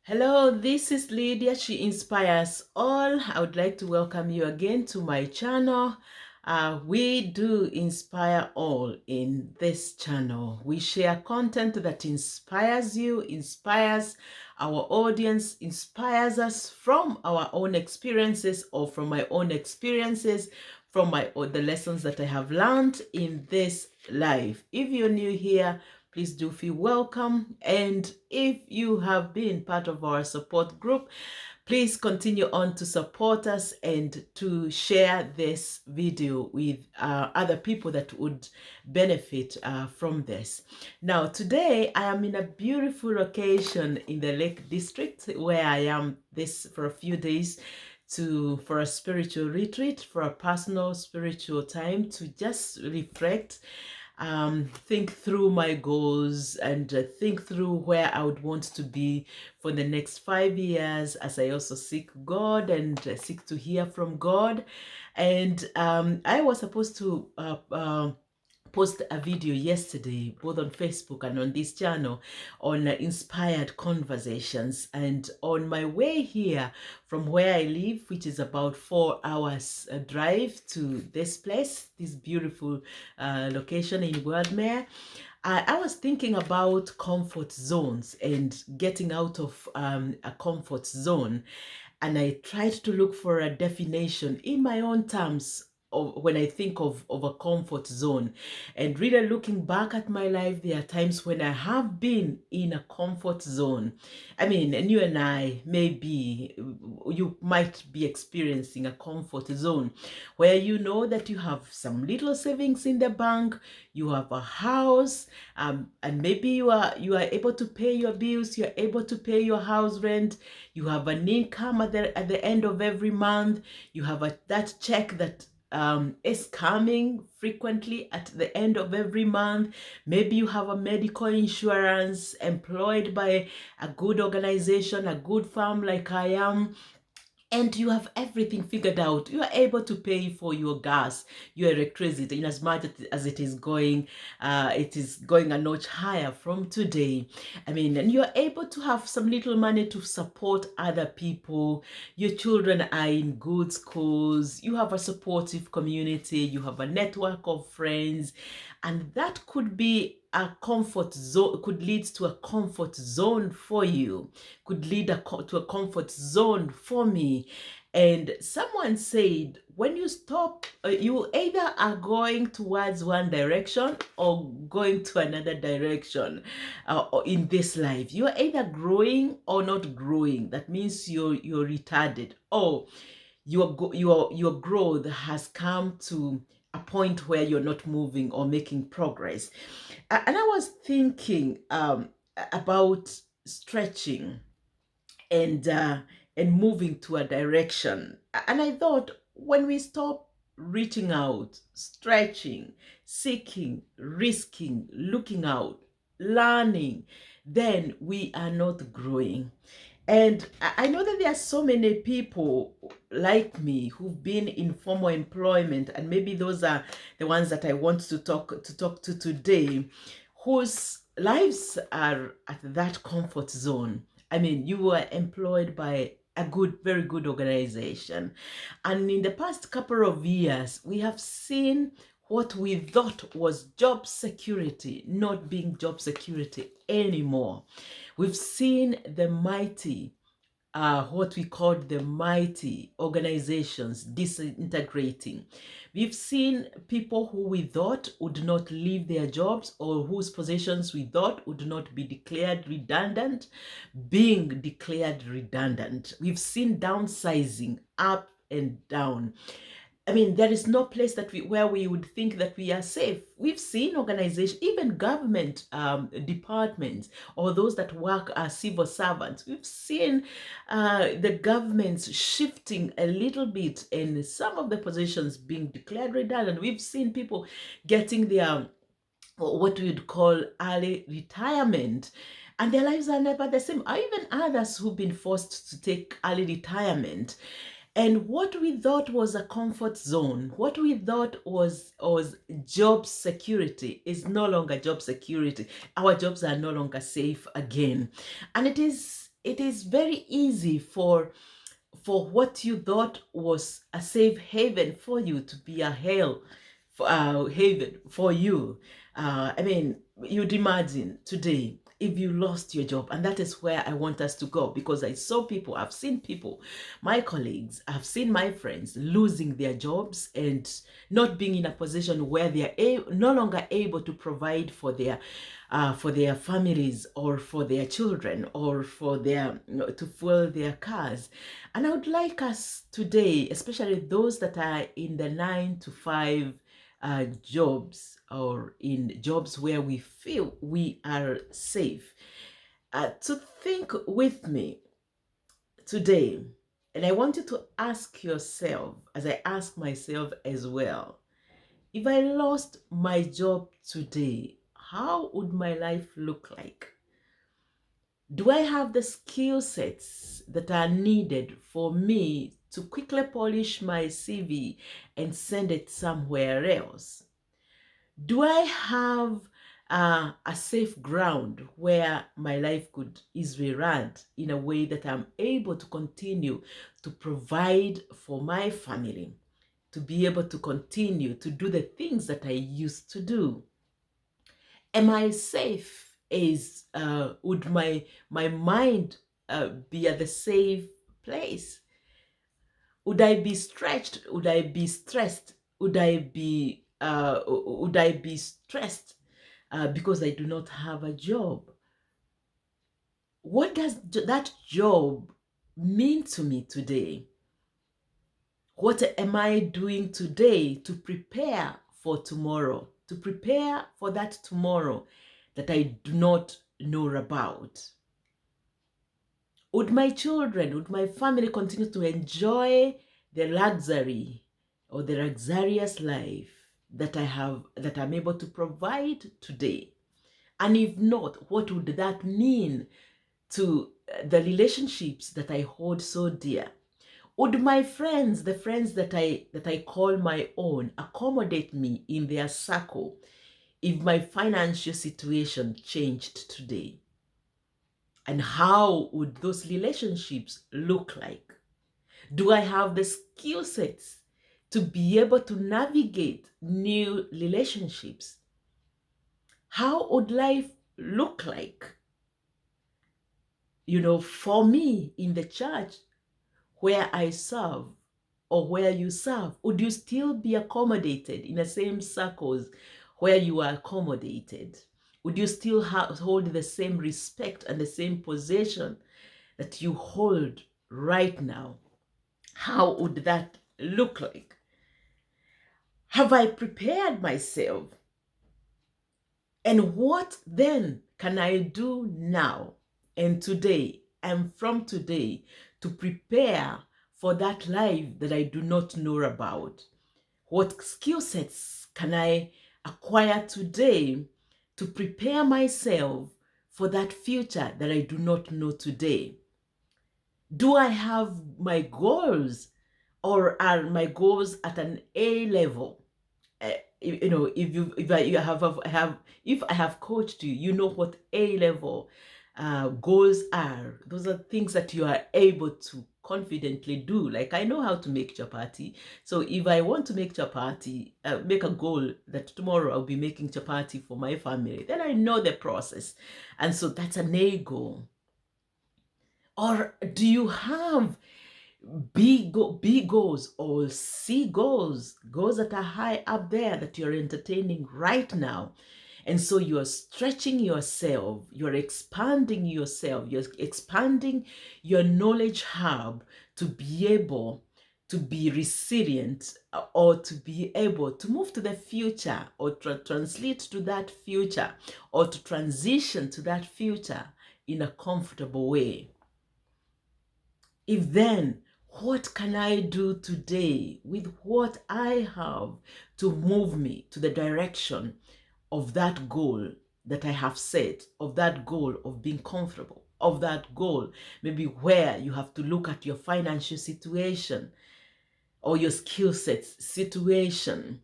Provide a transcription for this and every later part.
Hello, this is Lydia. She inspires all. I would like to welcome you again to my channel. We do inspire all in this channel. We share content that inspires you, inspires our audience, inspires us from our own experiences or from my own experiences, from the lessons that I have learned in this life. If you're new here, please do feel welcome. And if you have been part of our support group, please continue on to support us and to share this video with other people that would benefit from this. Now, today I am in a beautiful location in the Lake District where I am this for a few days for a spiritual retreat, for a personal spiritual time to just reflect, think through my goals and think through where I would want to be for the next 5 years as I also seek God and seek to hear from God. And I was supposed to post a video yesterday, both on Facebook and on this channel, on inspired conversations. And on my way here from where I live, which is about 4 hours drive to this place, this beautiful location in Wildmere, I was thinking about comfort zones and getting out of a comfort zone. And I tried to look for a definition in my own terms when I think of a comfort zone. And really looking back at my life, there are times when I have been in a comfort zone. I mean, and you and I, maybe you might be experiencing a comfort zone where you know that you have some little savings in the bank, you have a house, and maybe you are able to pay your bills, you're able to pay your house rent, you have an income at the end of every month, you have that check that is coming frequently at the end of every month. Maybe you have a medical insurance, employed by a good organization, a good firm like I am, and you have everything figured out. You are able to pay for your gas, your electricity, in as much as it is going a notch higher from today. I mean, and you are able to have some little money to support other people. Your children are in good schools. You have a supportive community. You have a network of friends, and that could be a comfort zone, could lead to a comfort zone for you, could lead to a comfort zone for me. And someone said, when you stop, you either are going towards one direction or going to another direction in this life. You are either growing or not growing. That means you're retarded, or your growth has come to a point where you're not moving or making progress. And I was thinking about stretching and and moving to a direction. And I thought, when we stop reaching out, stretching, seeking, risking, looking out, learning, then we are not growing. And I know that there are so many people like me who've been in formal employment, and maybe those are the ones that I want to talk to today, whose lives are at that comfort zone. I mean, you were employed by a very good organization. And in the past couple of years, we have seen what we thought was job security not being job security anymore. We've seen the mighty, what we call the mighty organizations disintegrating. We've seen people who we thought would not leave their jobs, or whose positions we thought would not be declared redundant, being declared redundant. We've seen downsizing up and down. I mean, there is no place where we would think that we are safe. We've seen organizations, even government departments, or those that work as civil servants. We've seen the governments shifting a little bit, and some of the positions being declared redundant. We've seen people getting their what we would call early retirement, and their lives are never the same. Or even others who've been forced to take early retirement. And what we thought was a comfort zone, what we thought was job security, is no longer job security. Our jobs are no longer safe again. And it is it is very easy for what you thought was a safe haven for you to be a hell haven for you. I mean, you'd imagine today if you lost your job, and that is where I want us to go, because I've seen people, my colleagues, I've seen my friends losing their jobs and not being in a position where they are no longer able to provide for their families or for their children or for their to fuel their cars. And I would like us today, especially those that are in the 9 to 5 jobs, or in jobs where we feel we are safe, to think with me today. And I want you to ask yourself, as I ask myself as well, if I lost my job today, how would my life look like? Do I have the skill sets that are needed for me to quickly polish my CV and send it somewhere else? Do I have a safe ground where my life could easily run in a way that I'm able to continue to provide for my family, to be able to continue to do the things that I used to do? Am I safe? Would my mind be at the safe place? Would I be stretched? Would I be stressed? Would I be stressed because I do not have a job? What does that job mean to me today? What am I doing today to prepare for tomorrow? To prepare for that tomorrow that I do not know about? Would my children, would my family continue to enjoy the luxury or the luxurious life that that I'm able to provide today? And if not, what would that mean to the relationships that I hold so dear? Would my friends, the friends that I call my own, accommodate me in their circle if my financial situation changed today? And how would those relationships look like? Do I have the skill sets to be able to navigate new relationships? How would life look like? For me in the church where I serve, or where you serve, would you still be accommodated in the same circles where you are accommodated? Would you still hold the same respect and the same position that you hold right now? How would that look like? Have I prepared myself? And what then can I do now and today and from today to prepare for that life that I do not know about? What skill sets can I acquire today to prepare myself for that future that I do not know today? Do I have my goals, or are my goals at an A level? If I have coached you, you know what A level goals are. Those are things that you are able to confidently do. Like, I know how to make chapati. So if I want to make chapati, make a goal that tomorrow I'll be making chapati for my family, then I know the process. And so that's an A goal. Or do you have big goals or C goals that are high up there that you're entertaining right now? And so you're stretching yourself, you're expanding yourself, you're expanding your knowledge hub to be able to be resilient, or to be able to move to the future, or translate to that future, or to transition to that future in a comfortable way. If then, what can I do today with what I have to move me to the direction of that goal that I have set, of that goal of being comfortable, of that goal maybe where you have to look at your financial situation or your skill sets situation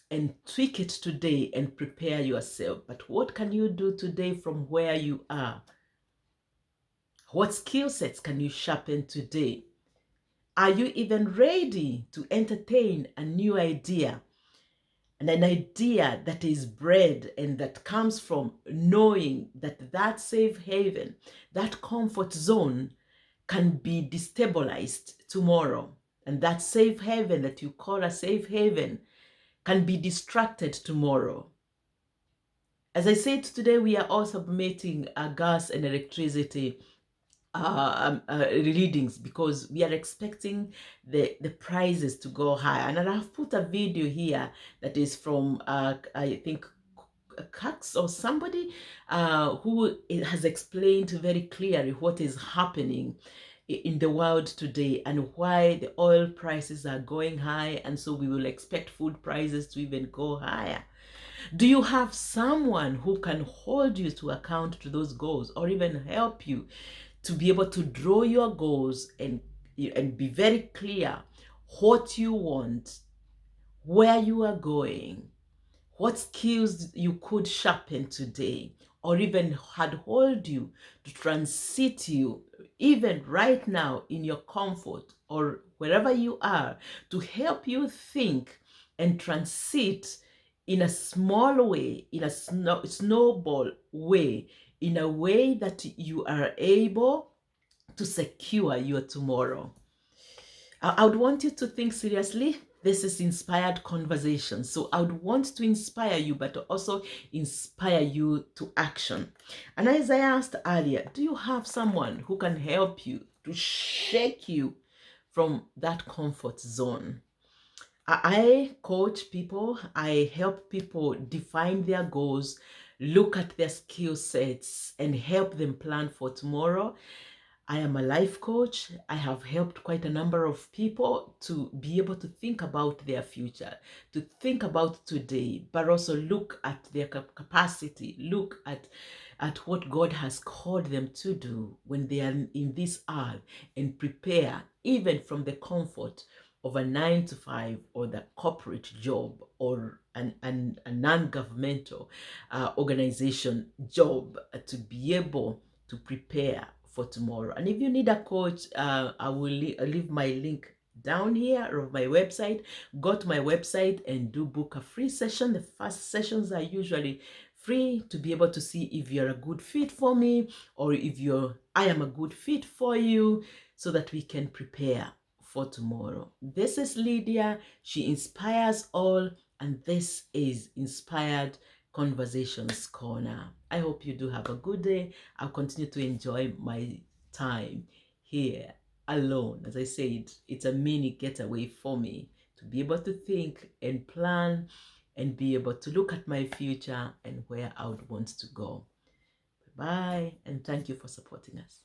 and tweak it today and prepare yourself? But what can you do today from where you are? What skill sets can you sharpen today? Are you even ready to entertain a new idea? And an idea that is bred and that comes from knowing that that safe haven, that comfort zone can be destabilized tomorrow. And that safe haven that you call a safe haven can be distracted tomorrow. As I said, today we are all submitting gas and electricity readings because we are expecting the prices to go high. And I've put a video here that is from, I think, Cox or somebody who has explained very clearly what is happening in the world today and why the oil prices are going high, and so we will expect food prices to even go higher. Do you have someone who can hold you to account to those goals, or even help you to be able to draw your goals and be very clear what you want, where you are going, what skills you could sharpen today, or even had hold you to transit you, even right now in your comfort or wherever you are, to help you think and transit in a small way, in a snowball way, in a way that you are able to secure your tomorrow. I would want you to think seriously. This is inspired conversation. So I would want to inspire you, but also inspire you to action. And as I asked earlier, do you have someone who can help you to shake you from that comfort zone? I coach people, I help people define their goals, look at their skill sets, and help them plan for tomorrow. I am a life coach. I have helped quite a number of people to be able to think about their future, to think about today, but also look at their capacity, look at what God has called them to do when they are in this earth, and prepare even from the comfort of a 9 to 5 or the corporate job or a non-governmental organization job, to be able to prepare for tomorrow. And if you need a coach, I will leave my link down here of my website. Go to my website and do book a free session. The first sessions are usually free to be able to see if you're a good fit for me, or if I am a good fit for you, so that we can prepare for tomorrow. This is Lydia. She inspires all, and this is Inspired Conversations Corner. I hope you do have a good day. I'll continue to enjoy my time here alone. As I said, it's a mini getaway for me to be able to think and plan and be able to look at my future and where I would want to go. Bye, and thank you for supporting us.